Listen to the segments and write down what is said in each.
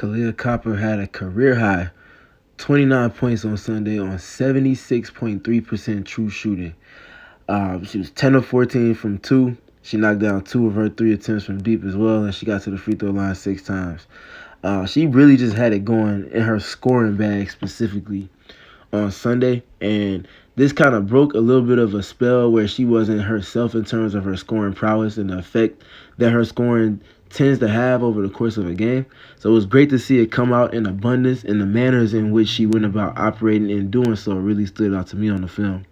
Kahleah Copper had a career high 29 points on Sunday on 76.3% true shooting. She was 10 of 14 from 2. She knocked down 2 of her 3 attempts from deep as well, and she got to the free throw line 6 times. She really just had it going in her scoring bag specifically on Sunday, and this kind of broke a little bit of a spell where she wasn't herself in terms of her scoring prowess and the effect that her scoring tends to have over the course of a game. So it was great to see it come out in abundance, and the manners in which she went about operating and doing so really stood out to me on the film.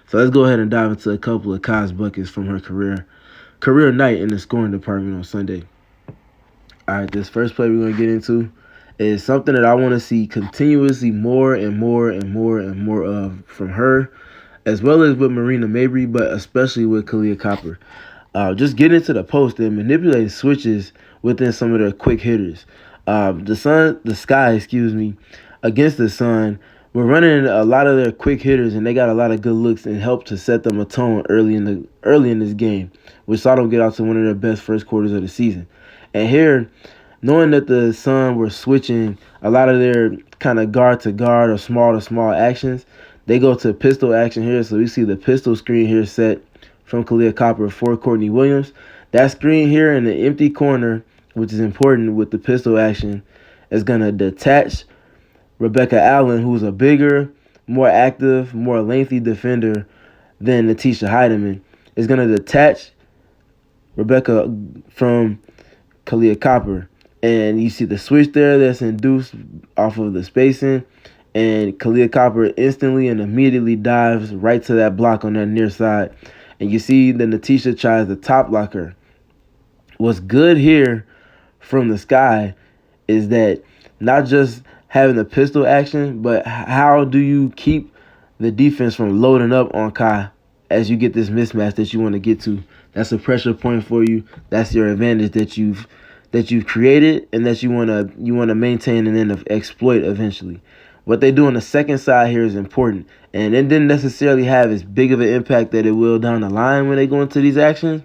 So let's go ahead and dive into a couple of Kai's buckets from her career night in the scoring department on Sunday. All right, this first play we're going to get into is something that I want to see continuously more and more of from her, as well as with Marina Mabry, but especially with Kahleah Copper. Just get into the post and manipulate switches within some of their quick hitters. The Sky, against the Sun, we're running a lot of their quick hitters, and they got a lot of good looks and help to set them a tone early in this game, which saw them get out to one of their best first quarters of the season. And here, knowing that the Sun were switching a lot of their kind of guard to guard or small to small actions, they go to pistol action here. So we see the pistol screen here set from Kahleah Copper for Courtney Williams. That screen here in the empty corner, which is important with the pistol action, is going to detach Rebecca Allen, who's a bigger, more active, more lengthy defender than Natisha Heidemann. Is going to detach Rebecca from Kahleah Copper. And you see the switch there that's induced off of the spacing. And Kahleah Copper instantly and immediately dives right to that block on that near side. And you see that Natisha tries to top block her. What's good here from the Sky is that not just having the pistol action, but how do you keep the defense from loading up on Kai as you get this mismatch that you want to get to? That's a pressure point for you. That's your advantage that you've created and that you want to maintain and then exploit eventually. What they do on the second side here is important, and it didn't necessarily have as big of an impact that it will down the line when they go into these actions.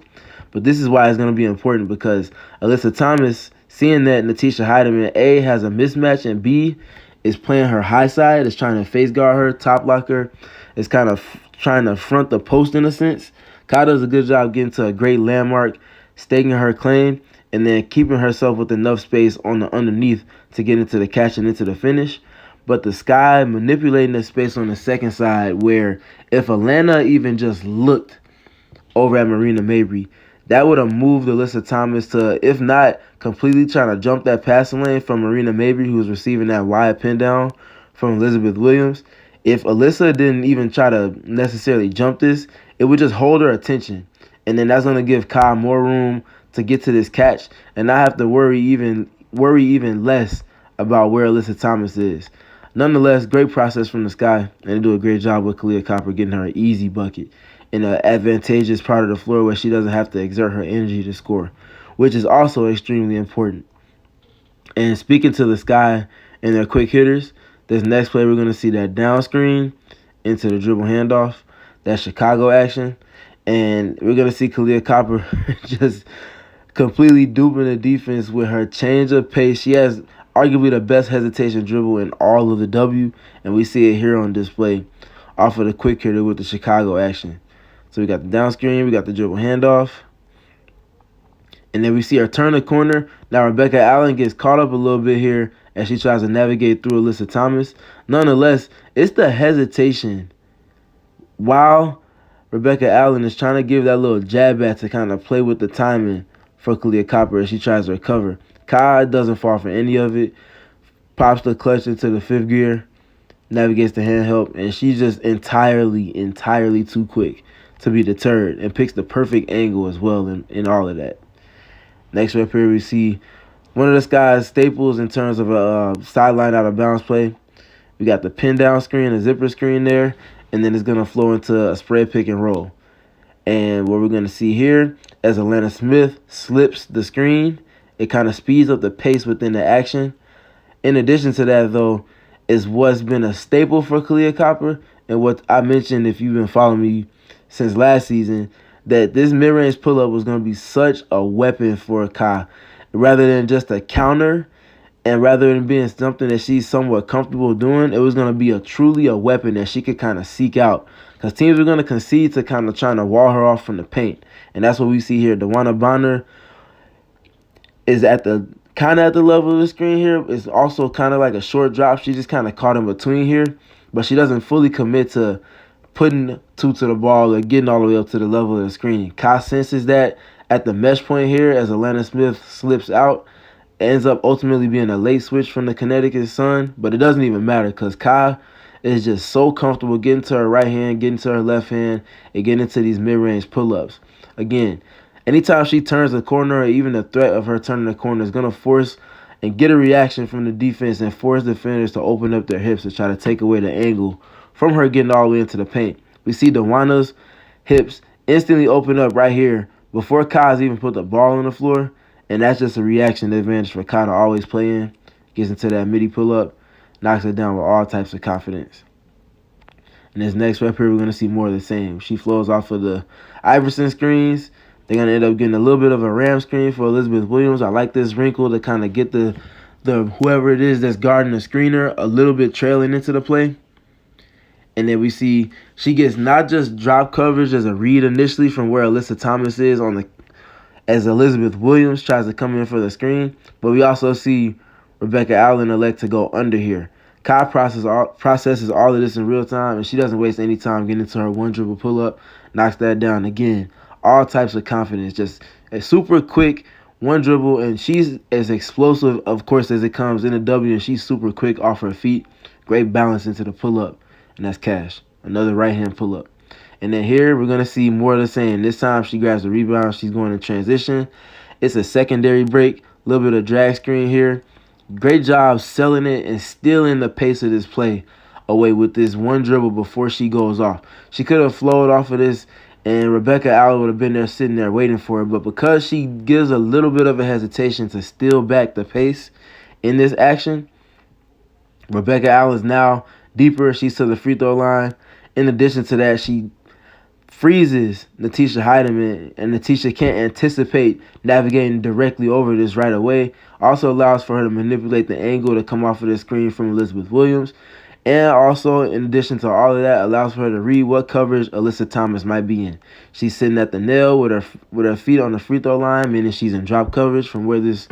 But this is why it's going to be important, because Alyssa Thomas, seeing that Natisha Heidemann, A, has a mismatch, and B, is playing her high side, is trying to face guard her, top block her, is kind of trying to front the post in a sense. Kai does a good job getting to a great landmark, staking her claim, and then keeping herself with enough space on the underneath to get into the catch and into the finish. But the Sky manipulating the space on the second side, where if Atlanta even just looked over at Marina Mabry, that would have moved Alyssa Thomas to, if not completely trying to jump that passing lane from Marina Mabry, who was receiving that wide pin down from Elizabeth Williams. If Alyssa didn't even try to necessarily jump this, it would just hold her attention. And then that's going to give Kai more room to get to this catch and not have to worry even less about where Alyssa Thomas is. Nonetheless, great process from the Sky, and they do a great job with Kahleah Copper getting her an easy bucket in an advantageous part of the floor where she doesn't have to exert her energy to score, which is also extremely important. And speaking to the Sky and their quick hitters, this next play we're going to see that down screen into the dribble handoff, that Chicago action, and we're going to see Kahleah Copper just completely duping the defense with her change of pace. She has arguably the best hesitation dribble in all of the W, and we see it here on display off of the quick hitter with the Chicago action. So we got the down screen, we got the dribble handoff, and then we see her turn the corner. Now Rebecca Allen gets caught up a little bit here as she tries to navigate through Alyssa Thomas. Nonetheless, it's the hesitation while Rebecca Allen is trying to give that little jab at to kind of play with the timing for Kahleah Copper as she tries to recover. Kai doesn't fall for any of it, pops the clutch into the fifth gear, navigates the hand help, and she's just entirely too quick to be deterred and picks the perfect angle as well in all of that. Next up here we see one of the Sky's staples in terms of a sideline out of bounds play. We got the pin down screen, a zipper screen there, and then it's going to flow into a spread pick and roll. And what we're going to see here, as Atlanta Smith slips the screen, it kind of speeds up the pace within the action. In addition to that, though, is what's been a staple for Kahleah Copper, and what I mentioned if you've been following me since last season, that this mid-range pull-up was going to be such a weapon for Kai. Rather than just a counter, And rather than being something that she's somewhat comfortable doing, it was going to be truly a weapon that she could kind of seek out. Because teams are going to concede to kind of trying to wall her off from the paint. And that's what we see here. DeWanna Bonner is at the kind of at the level of the screen here. It's also kind of like a short drop. She just kind of caught in between here. But she doesn't fully commit to putting two to the ball or getting all the way up to the level of the screen. Kai senses that at the mesh point here as Atlanta Smith slips out. Ends up ultimately being a late switch from the Connecticut Sun, but it doesn't even matter because Kai is just so comfortable getting to her right hand, getting to her left hand, and getting into these mid-range pull-ups. Again, anytime she turns the corner or even the threat of her turning the corner is going to force and get a reaction from the defense and force defenders to open up their hips to try to take away the angle from her getting all the way into the paint. We see DeWanna's hips instantly open up right here before Kai's even put the ball on the floor. And that's just a reaction advantage for Kai to always play in. Gets into that midi pull-up, knocks it down with all types of confidence. In this next rep here, we're going to see more of the same. She flows off of the Iverson screens. They're going to end up getting a little bit of a ram screen for Elizabeth Williams. I like this wrinkle to kind of get the whoever it is that's guarding the screener a little bit trailing into the play. And then we see she gets not just drop coverage as a read initially from where Alyssa Thomas is on the as Elizabeth Williams tries to come in for the screen, but we also see Rebecca Allen elect to go under here. Kai processes all of this in real time, and she doesn't waste any time getting into her one dribble pull-up, knocks that down again. All types of confidence, just a super quick one dribble, and she's as explosive, of course, as it comes in a W, and she's super quick off her feet. Great balance into the pull-up, and that's Cash. Another right-hand pull-up. And then here, we're going to see more of the same. This time, she grabs the rebound. She's going to transition. It's a secondary break. A little bit of drag screen here. Great job selling it and stealing the pace of this play away with this one dribble before she goes off. She could have flowed off of this, and Rebecca Allen would have been there sitting there waiting for it. But because she gives a little bit of a hesitation to steal back the pace in this action, Rebecca Allen's now deeper. She's to the free throw line. In addition to that, she freezes Natisha Heidemann, and Natisha can't anticipate navigating directly over this right away. Also allows for her to manipulate the angle to come off of the screen from Elizabeth Williams. And also, in addition to all of that, allows for her to read what coverage Alyssa Thomas might be in. She's sitting at the nail with her feet on the free throw line, meaning she's in drop coverage from where this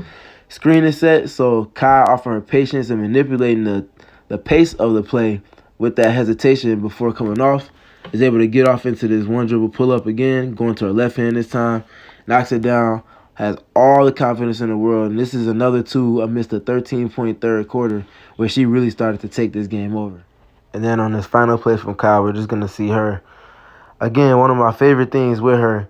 screen is set. So Kai offering her patience and manipulating the pace of the play with that hesitation before coming off. Is able to get off into this one dribble pull up again, going to her left hand this time, knocks it down, has all the confidence in the world. And this is another two amidst the 13-point third quarter where she really started to take this game over. And then on this final play from Kyle, we're just going to see her. Again, one of my favorite things with her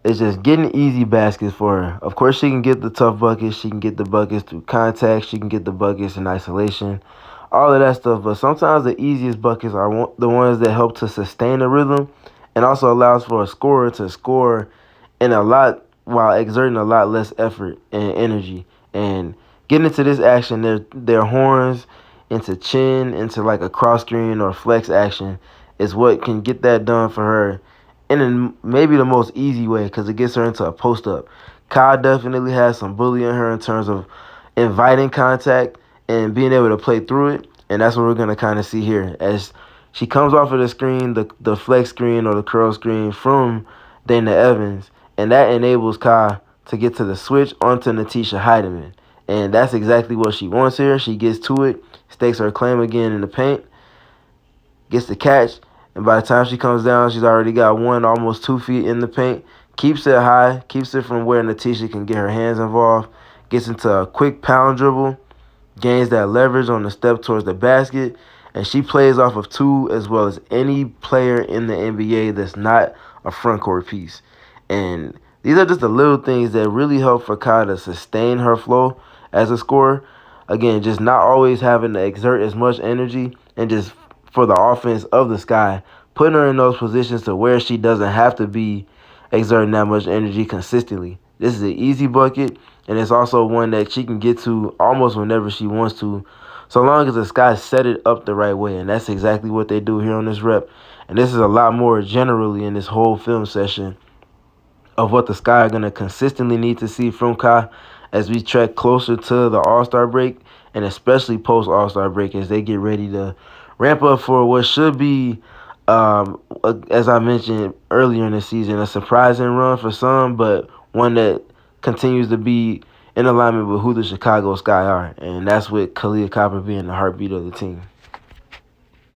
is just getting easy baskets for her. Of course, she can get the tough buckets. She can get the buckets through contact. She can get the buckets in isolation. All of that stuff, but sometimes the easiest buckets are the ones that help to sustain the rhythm and also allows for a scorer to score in a lot while exerting a lot less effort and energy. And getting into this action, their horns into chin, into like a cross screen or flex action is what can get that done for her in maybe the most easy way because it gets her into a post-up. Kai definitely has some bully in her in terms of inviting contact and being able to play through it. And that's what we're going to kind of see here. As she comes off of the screen, the flex screen or the curl screen from Dana Evans. And that enables Kai to get to the switch onto Natisha Heidemann. And that's exactly what she wants here. She gets to it, stakes her claim again in the paint, gets the catch. And by the time she comes down, she's already got almost 2 feet in the paint. Keeps it high, keeps it from where Natisha can get her hands involved. Gets into a quick pound dribble. Gains that leverage on the step towards the basket, and she plays off of two as well as any player in the NBA that's not a front court piece. And these are just the little things that really help for Kai to sustain her flow as a scorer. Again, just not always having to exert as much energy and just for the offense of the Sky, putting her in those positions to where she doesn't have to be exerting that much energy consistently. This is an easy bucket, and it's also one that she can get to almost whenever she wants to, so long as the Sky set it up the right way. And that's exactly what they do here on this rep. And this is a lot more generally in this whole film session of what the Sky are going to consistently need to see from Kai as we trek closer to the All-Star break, and especially post-All-Star break as they get ready to ramp up for what should be, as I mentioned earlier in the season, a surprising run for some, but one that continues to be in alignment with who the Chicago Sky are, and that's with Kahleah Copper being the heartbeat of the team.